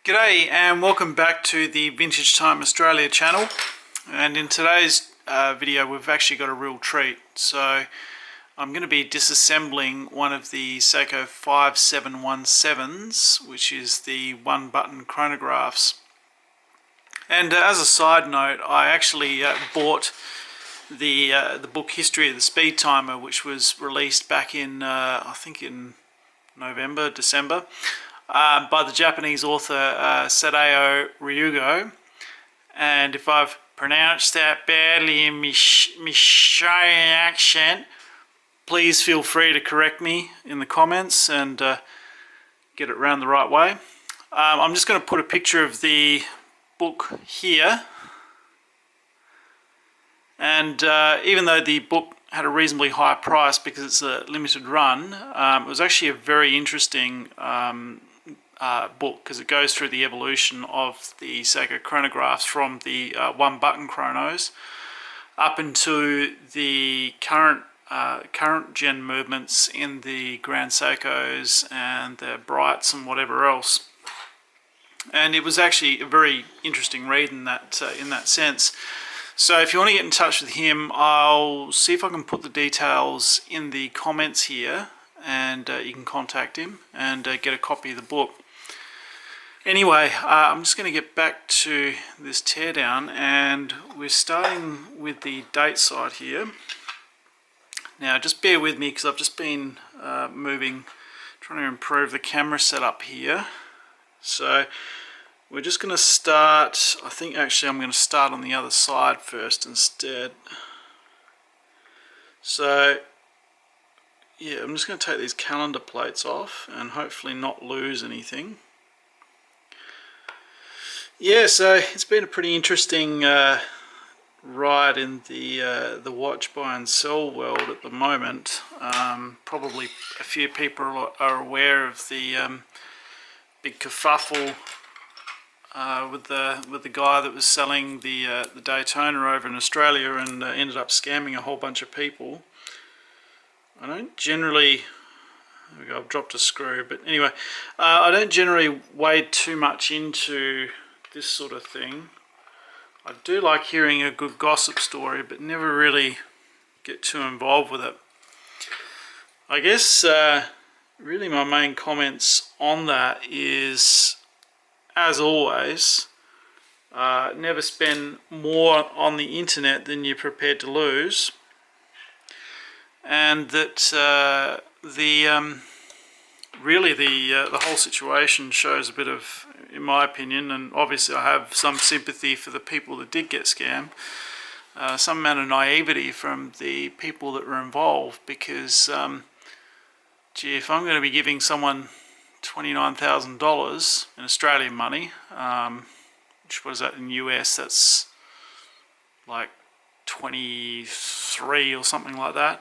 G'day and welcome back to the Vintage Time Australia channel, and in today's video we've actually got a real treat. So I'm going to be disassembling one of the SEIKO 5717s, which is the one button chronographs. And as a side note, I actually bought the book History of the Speed Timer, which was released back in I think in November, December, by the Japanese author Sadao Ryugo. And if I've pronounced that badly in my Australian accent, please feel free to correct me in the comments and get it around the right way. I'm just going to put a picture of the book here. And even though the book had a reasonably high price because it's a limited run, it was actually a very interesting book because it goes through the evolution of the SEIKO chronographs from the one button chronos up into the current gen movements in the Grand Seikos and the Brights and whatever else. And it was actually a very interesting read in that sense. So if you want to get in touch with him, I'll see if I can put the details in the comments here, and you can contact him and get a copy of the book. Anyway, I'm just going to get back to this teardown, and we're starting with the date side here. Now just bear with me because I've just been trying to improve the camera setup here. So we're just going to start, I think actually I'm going to start on the other side first instead. So yeah, I'm just going to take these calendar plates off and hopefully not lose anything. Yeah, so it's been a pretty interesting ride in the watch buy and sell world at the moment. Probably a few people are aware of the big kerfuffle with the guy that was selling the Daytona over in Australia and ended up scamming a whole bunch of people. I don't generally, there we go, I've dropped a screw, but anyway, I don't generally wade too much into this sort of thing. I do like hearing a good gossip story, but never really get too involved with it. I guess really my main comments on that is, as always, never spend more on the internet than you're prepared to lose, and that really the whole situation shows a bit of, in my opinion, and obviously I have some sympathy for the people that did get scammed, some amount of naivety from the people that were involved, because gee, if I'm going to be giving someone $29,000 in Australian money, which was that in US, that's like 23 or something like that.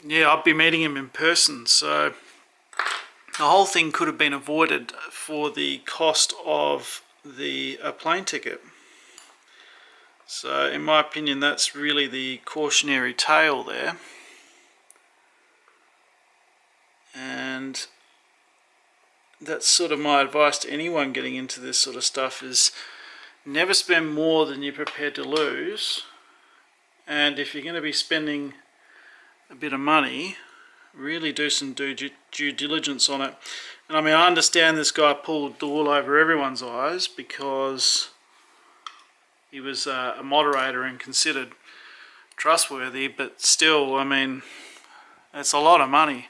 Yeah, I'd be meeting him in person, so the whole thing could have been avoided for the cost of the plane ticket. So in my opinion, that's really the cautionary tale there. And that's sort of my advice to anyone getting into this sort of stuff, is never spend more than you're prepared to lose. And if you're going to be spending a bit of money, really do some due diligence on it. And I mean, I understand this guy pulled the wool over everyone's eyes because he was a moderator and considered trustworthy, but still, I mean, it's a lot of money.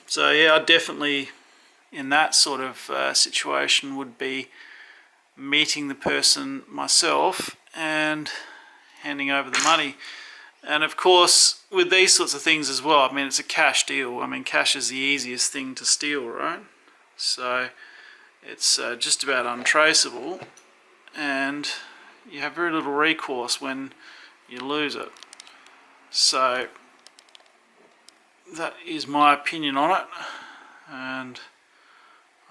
So yeah, I definitely, in that sort of situation, would be meeting the person myself and handing over the money. And of course, with these sorts of things as well, I mean, it's a cash deal. I mean, cash is the easiest thing to steal, right? So it's just about untraceable, and you have very little recourse when you lose it. So that is my opinion on it, and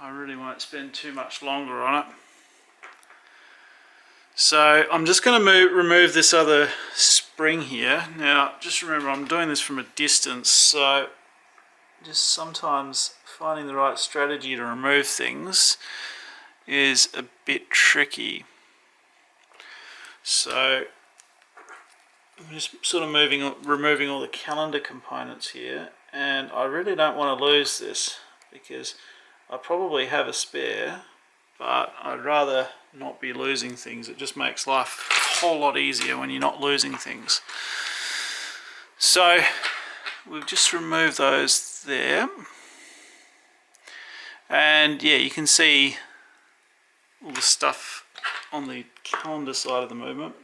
I really won't spend too much longer on it. So I'm just going to remove this other spring here. Now just remember, I'm doing this from a distance, so just sometimes finding the right strategy to remove things is a bit tricky. So I'm just sort of removing all the calendar components here, and I really don't want to lose this because I probably have a spare, but I'd rather not be losing things. It just makes life a whole lot easier when you're not losing things. So we've just removed those there, and yeah, you can see all the stuff on the calendar side of the movement.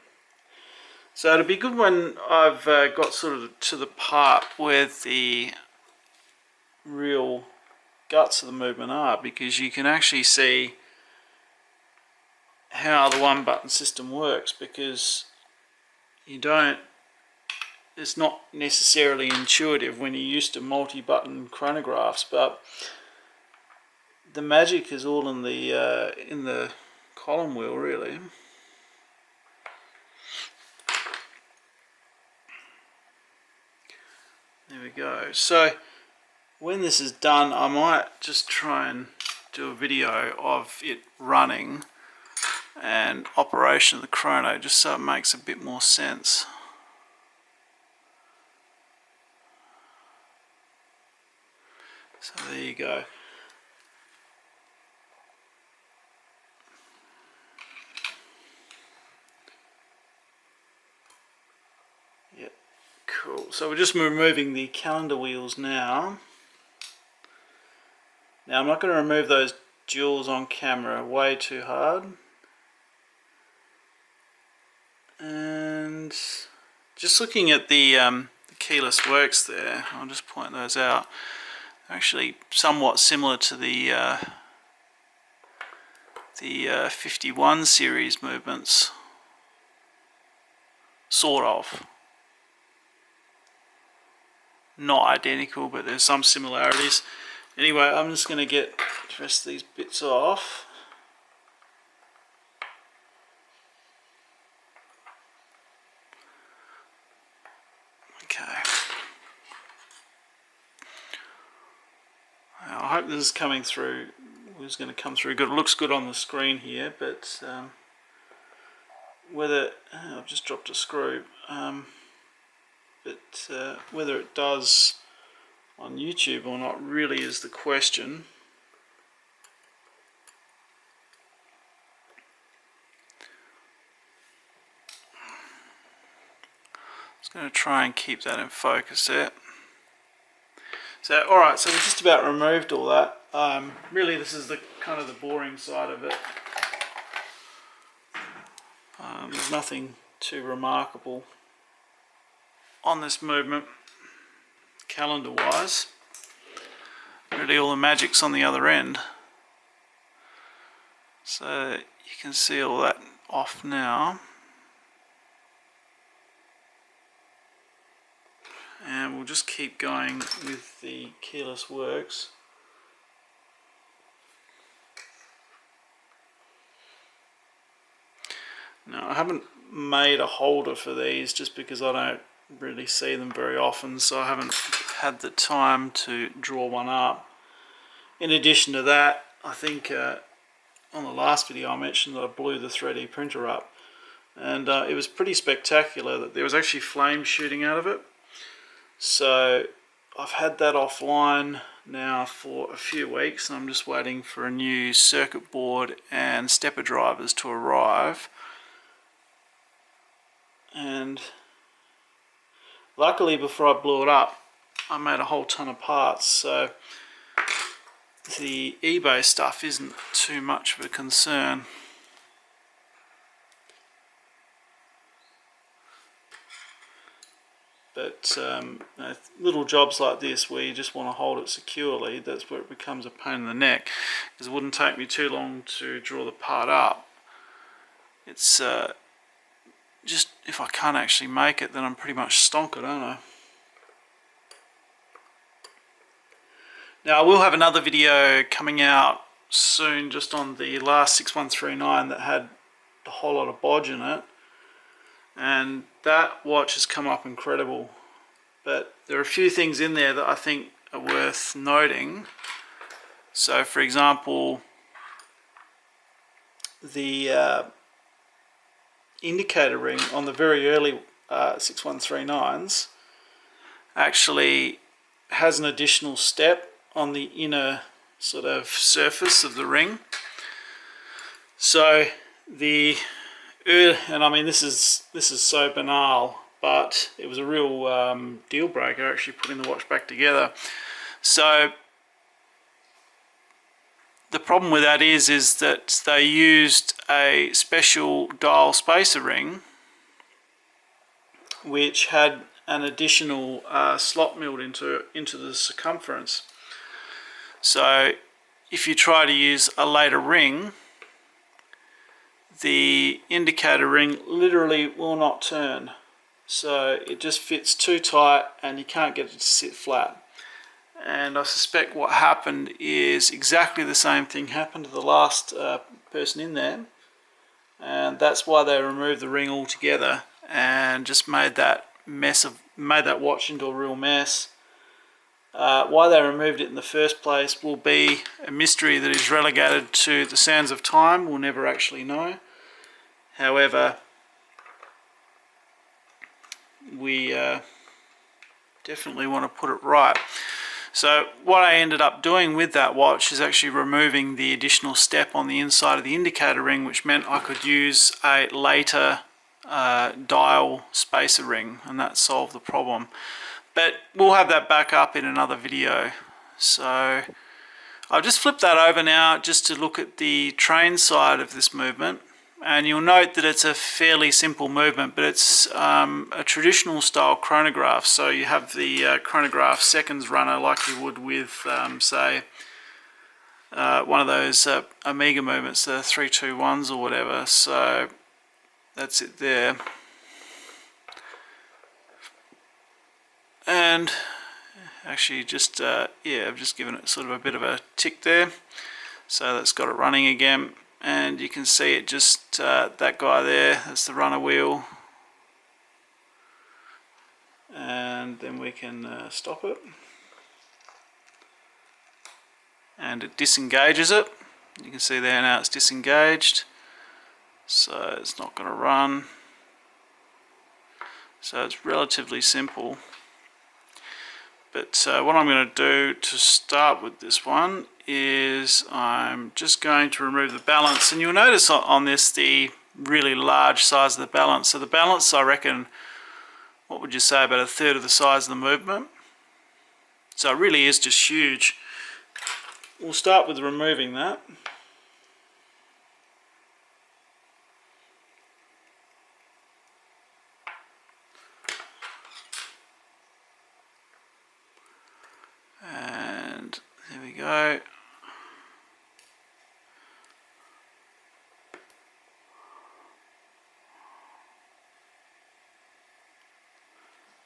So it'll be good when I've got sort of to the part where the real guts of the movement are, because you can actually see how the one button system works, because it's not necessarily intuitive when you're used to multi-button chronographs, but the magic is all in the column wheel, really. There we go. So when this is done, I might just try and do a video of it running and operation of the chrono, just so it makes a bit more sense. So there you go. Yep, cool. So we're just removing the calendar wheels now. Now I'm not going to remove those jewels on camera, way too hard. And just looking at the keyless works there, I'll just point those out. They're actually somewhat similar to the 51 series movements, sort of. Not identical, but there's some similarities. Anyway, I'm just going to get the rest of these bits off. Okay. I hope this is coming through. It's going to come through good. It looks good on the screen here, but whether I've just dropped a screw, but whether it does on YouTube or not really is the question. Just going to try and keep that in focus there. So, alright, so we've just about removed all that. Really, this is the kind of the boring side of it. There's nothing too remarkable on this movement, calendar-wise. Really, all the magic's on the other end. So you can see all that off now. And we'll just keep going with the keyless works. Now, I haven't made a holder for these just because I don't really see them very often, so I haven't had the time to draw one up. In addition to that, I think on the last video I mentioned that I blew the 3D printer up, and it was pretty spectacular that there was actually flame shooting out of it. So I've had that offline now for a few weeks, and I'm just waiting for a new circuit board and stepper drivers to arrive. And luckily, before I blew it up, I made a whole ton of parts, so the eBay stuff isn't too much of a concern. But little jobs like this where you just want to hold it securely, that's where it becomes a pain in the neck, because it wouldn't take me too long to draw the part up. It's just, if I can't actually make it, then I'm pretty much stonker, don't I? Now, I will have another video coming out soon just on the last 6139 that had a whole lot of bodge in it, and that watch has come up incredible, but there are a few things in there that I think are worth noting. So for example, the indicator ring on the very early 6139s actually has an additional step on the inner sort of surface of the ring. So and I mean this is so banal, but it was a real deal breaker actually putting the watch back together. So the problem with that is that they used a special dial spacer ring which had an additional slot milled into the circumference. So if you try to use a later ring, the indicator ring literally will not turn. So it just fits too tight and you can't get it to sit flat. And I suspect what happened is exactly the same thing happened to the last person in there, and that's why they removed the ring altogether and just made that watch into a real mess. Why they removed it in the first place will be a mystery that is relegated to the sands of time. We'll never actually know. However, we definitely want to put it right. So what I ended up doing with that watch is actually removing the additional step on the inside of the indicator ring, which meant I could use a later dial spacer ring, and that solved the problem. But we'll have that back up in another video. So I'll just flip that over now just to look at the train side of this movement. And you'll note that it's a fairly simple movement, but it's a traditional style chronograph. So you have the chronograph seconds runner like you would with, say, one of those Omega movements, the 321s or whatever. So that's it there. And actually just, yeah, I've just given it sort of a bit of a tick there. So that's got it running again. And you can see it just, that guy there, that's the runner wheel. And then we can stop it. And it disengages it. You can see there now it's disengaged. So it's not going to run. So it's relatively simple. But what I'm going to do to start with this one is I'm just going to remove the balance, and you'll notice on this the really large size of the balance. So the balance, I reckon, what would you say, about a third of the size of the movement. So it really is just huge. We'll start with removing that. And there we go.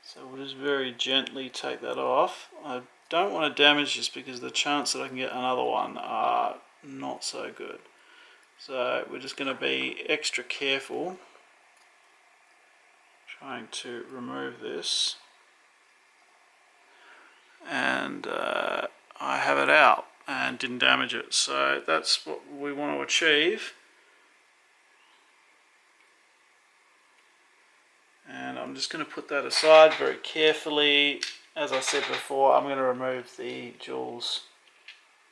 So we'll just very gently take that off. I don't want to damage this because the chance that I can get another one are not so good. So we're just going to be extra careful trying to remove this. And I have it out and didn't damage it. So that's what we want to achieve. And I'm just going to put that aside very carefully. As I said before, I'm going to remove the jewels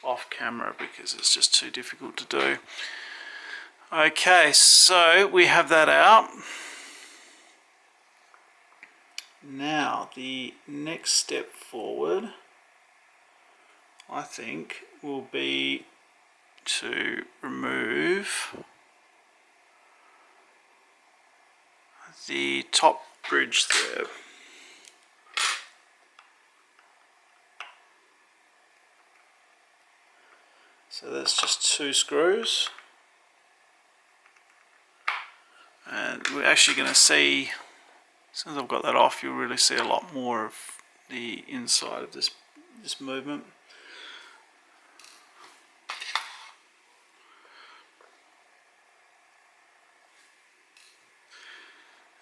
off camera because it's just too difficult to do. Okay, so we have that out. Now the next step forward, I think, will be to remove the top bridge there. So that's just 2 screws, and we're actually going to see, as soon as I've got that off, you'll really see a lot more of the inside of this movement.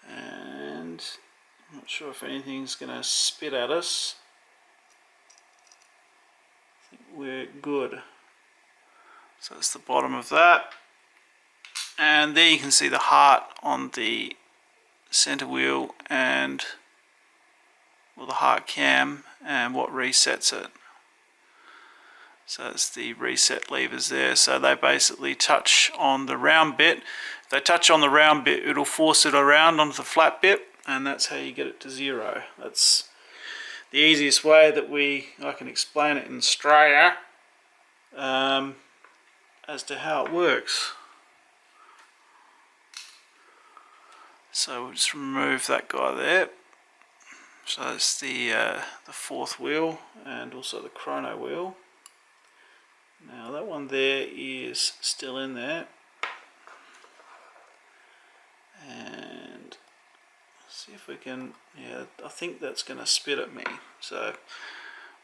And I'm not sure if anything's going to spit at us. we're good. So that's the bottom of that. And there you can see the heart on the center wheel and the heart cam and what resets it. So it's the reset levers there. So they basically touch on the round bit. If they touch on the round bit, it'll force it around onto the flat bit, and that's how you get it to 0. That's the easiest way that I can explain it in Australia as to how it works. So we'll just remove that guy there. So that's the 4th wheel and also the chrono wheel. Now that one there is still in there. And see if we can, yeah, I think that's going to spit at me. So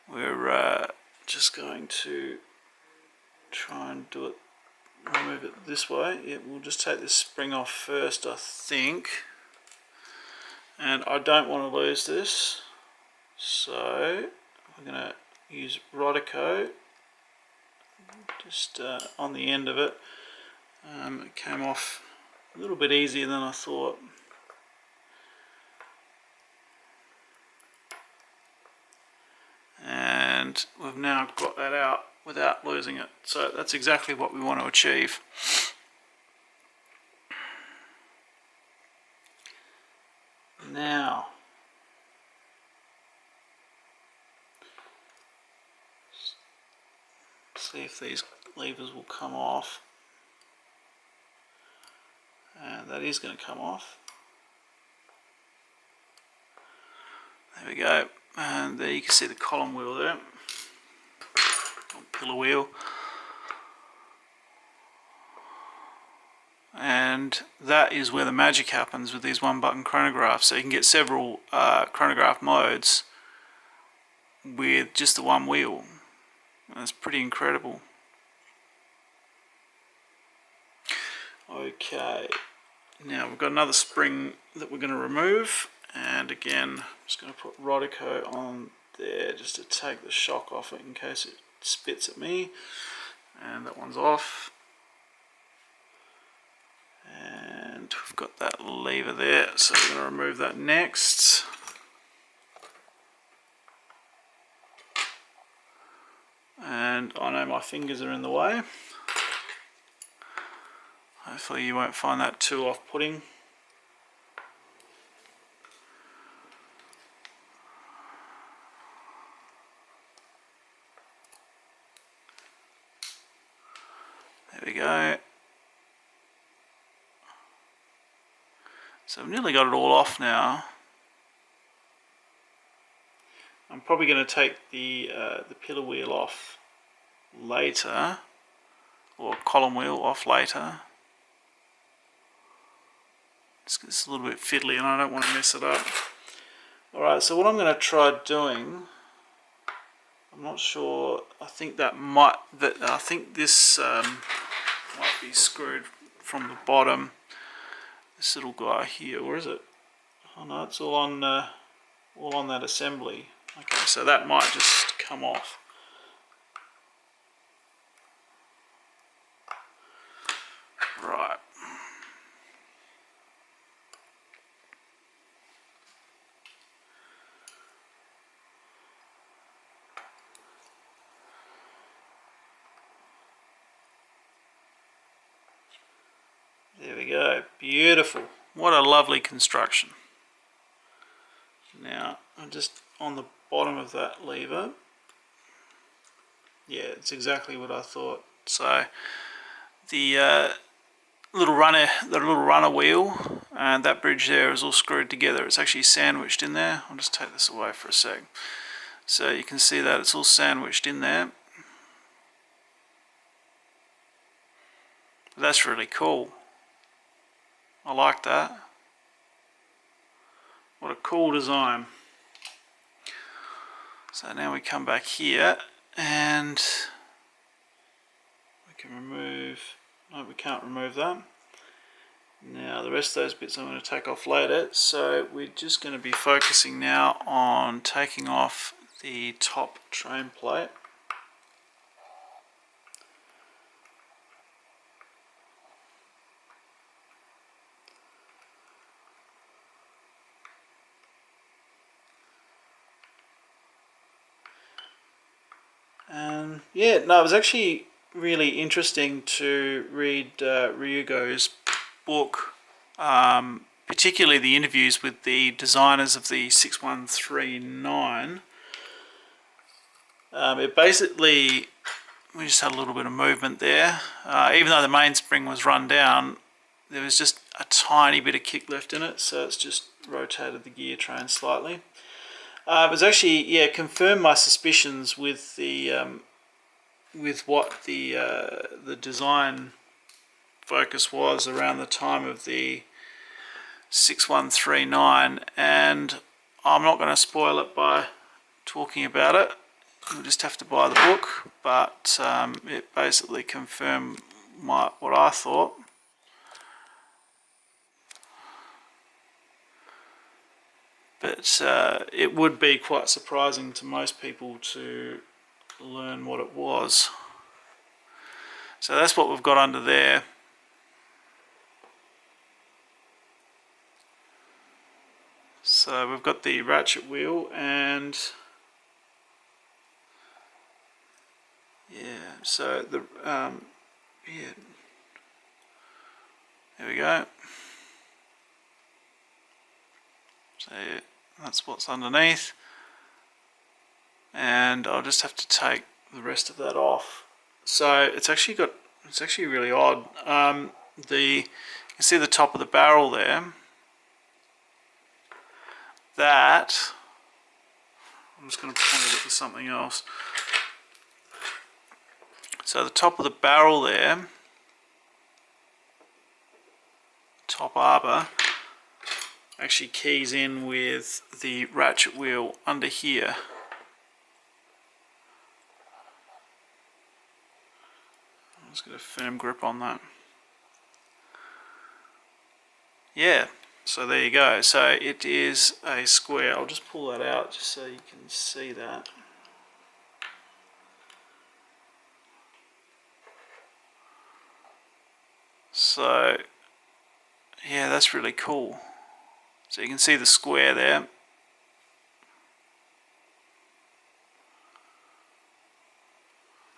we're just going to try and do it, remove it this way. Yeah, we'll just take this spring off first, I think. And I don't want to lose this, so I'm going to use Rodico just on the end of it. It came off a little bit easier than I thought. And we've now got that out without losing it. So that's exactly what we want to achieve. Now, see if these levers will come off. And that is going to come off. There we go. And there you can see the column wheel there, or pillar wheel. And that is where the magic happens with these 1-button chronographs. So you can get several chronograph modes with just the one wheel. That's pretty incredible. Okay, now we've got another spring that we're going to remove, and again I'm just going to put Rodico on there just to take the shock off it in case it spits at me. And that one's off. And we've got that lever there, so we're going to remove that next. And I know my fingers are in the way. Hopefully you won't find that too off-putting. There we go. So I've nearly got it all off now. I'm probably going to take the pillar wheel off later, or column wheel off later. It's a little bit fiddly and I don't want to mess it up. Alright, so what I'm going to try doing, I'm not sure, I think this might be screwed from the bottom. This little guy here, where is it? Oh no, it's all on that assembly. Okay, so that might just come off. Right. There we go, beautiful. What a lovely construction. Now, I'm just on the bottom of that lever. Yeah, it's exactly what I thought. So, the little runner wheel and that bridge there is all screwed together. It's actually sandwiched in there. I'll just take this away for a sec. So you can see that it's all sandwiched in there. That's really cool. I like that. What a cool design. So now we come back here and we can remove, no, we can't remove that. Now the rest of those bits I'm going to take off later, so we're just going to be focusing now on taking off the top train plate. Yeah, no, it was actually really interesting to read Ryugo's book, particularly the interviews with the designers of the 6139. It basically, we just had a little bit of movement there. Even though the mainspring was run down, there was just a tiny bit of kick left in it, so it's just rotated the gear train slightly. It was actually, yeah, confirmed my suspicions with the with what the design focus was around the time of the 6139, and I'm not going to spoil it by talking about it. You'll just have to buy the book, but it basically confirmed what I thought. But it would be quite surprising to most people to learn what it was. So that's what we've got under there. So we've got the ratchet wheel, and yeah, so the yeah, there we go. So that's what's underneath, and I'll just have to take the rest of that off. So it's actually really odd. You can see the top of the barrel there. That, I'm just going to point it at something else. So the top of the barrel there, top arbor, actually keys in with the ratchet wheel under here. I'm just get a firm grip on that. Yeah, so there you go. So it is a square. I'll just pull that out just so you can see that. So yeah, that's really cool. So you can see the square there.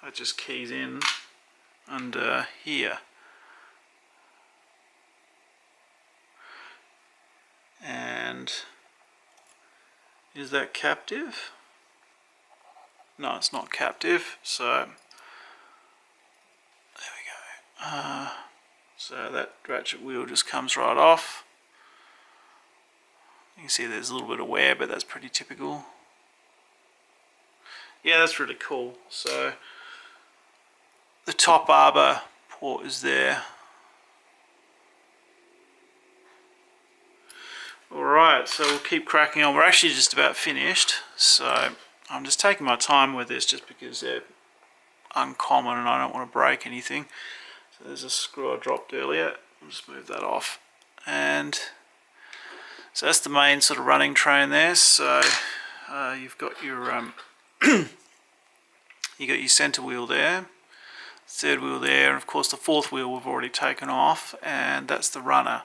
That just keys in under here. And is that captive? No, it's not captive. So there we go. So that ratchet wheel just comes right off. You can see there's a little bit of wear, but that's pretty typical. Yeah, that's really cool. So the top arbor port is there. Alright, so we'll keep cracking on. We're actually just about finished, so I'm just taking my time with this just because they're uncommon and I don't want to break anything. So there's a screw I dropped earlier. I'll just move that off. And so that's the main sort of running train there. So you've got your you got your center wheel there, third wheel there, and of course the fourth wheel we've already taken off, and that's the runner.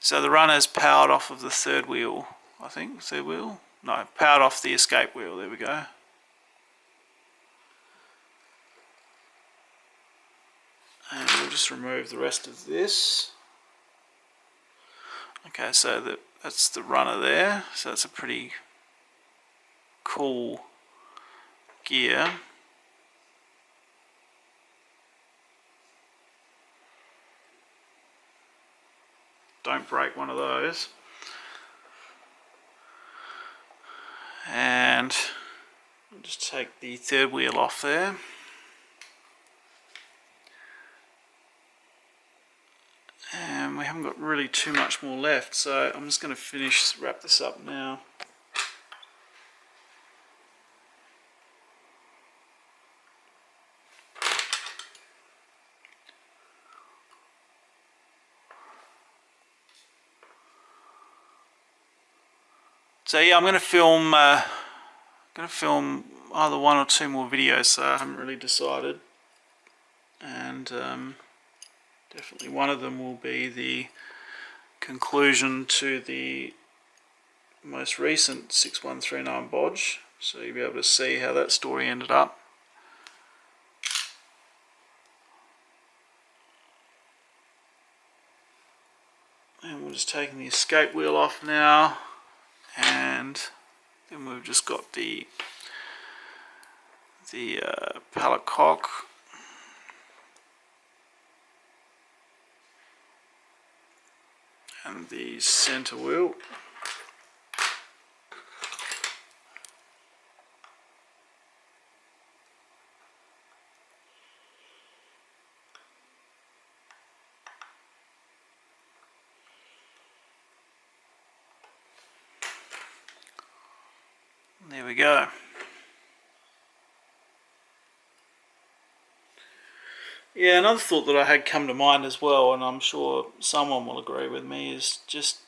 So the runner's powered off of the third wheel, I think. Third wheel? No, powered off the escape wheel. There we go. And we'll just remove the rest of this. Okay, so that's the runner there. So that's a pretty cool gear. Don't break one of those. And I'll just take the third wheel off there. And we haven't got really too much more left, so I'm just going to wrap this up now. So yeah, I'm going to film either one or two more videos, so I haven't really decided. And definitely one of them will be the conclusion to the most recent 6139 bodge, so you'll be able to see how that story ended up. And we're just taking the escape wheel off now, and then we've just got the pallet cock. And the center wheel. There we go. Yeah, another thought that I had come to mind as well, and I'm sure someone will agree with me, is just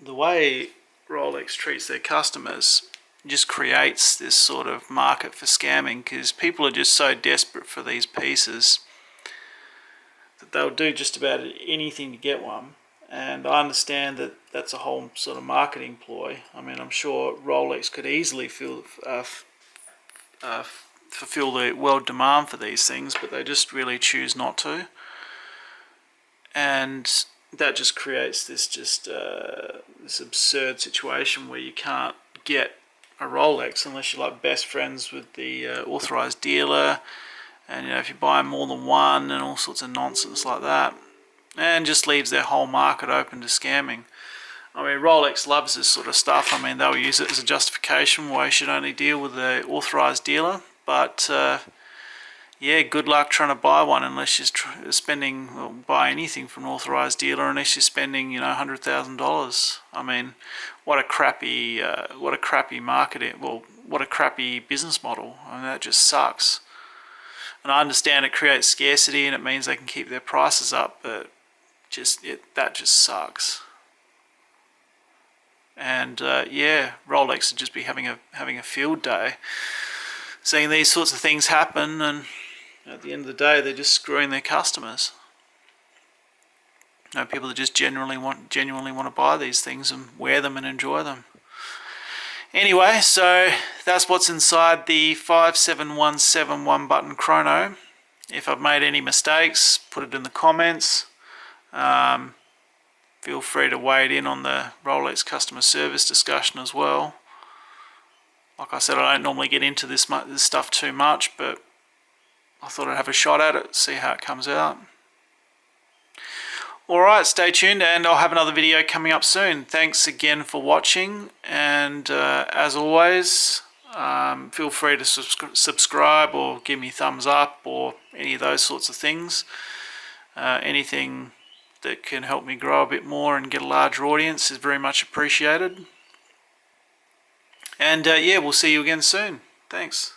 the way Rolex treats their customers just creates this sort of market for scamming, because people are just so desperate for these pieces that they'll do just about anything to get one. And I understand that that's a whole sort of marketing ploy. I mean, I'm sure Rolex could easily fulfill the world demand for these things, but they just really choose not to. And that just creates this this absurd situation where you can't get a Rolex unless you're like best friends with the authorized dealer, and if you buy more than one and all sorts of nonsense like that, and just leaves their whole market open to scamming. I mean, Rolex loves this sort of stuff. I mean, they'll use it as a justification why you should only deal with the authorized dealer, but yeah, good luck trying to buy one unless you're spending, or buy anything from an authorized dealer unless you're spending, $100,000. I mean, what a crappy marketing, well, what a crappy business model. I mean, that just sucks. And I understand it creates scarcity and it means they can keep their prices up, but that just sucks. And yeah, Rolex would just be having a field day seeing these sorts of things happen, and at the end of the day, they're just screwing their customers. People that just genuinely want to buy these things and wear them and enjoy them. Anyway, so that's what's inside the 57171 button chrono. If I've made any mistakes, put it in the comments. Feel free to wade in on the Rolex customer service discussion as well. Like I said, I don't normally get into this stuff too much, but I thought I'd have a shot at it, see how it comes out. Alright, stay tuned and I'll have another video coming up soon. Thanks again for watching, and as always, feel free to subscribe or give me thumbs up or any of those sorts of things. Anything that can help me grow a bit more and get a larger audience is very much appreciated. And yeah, we'll see you again soon. Thanks.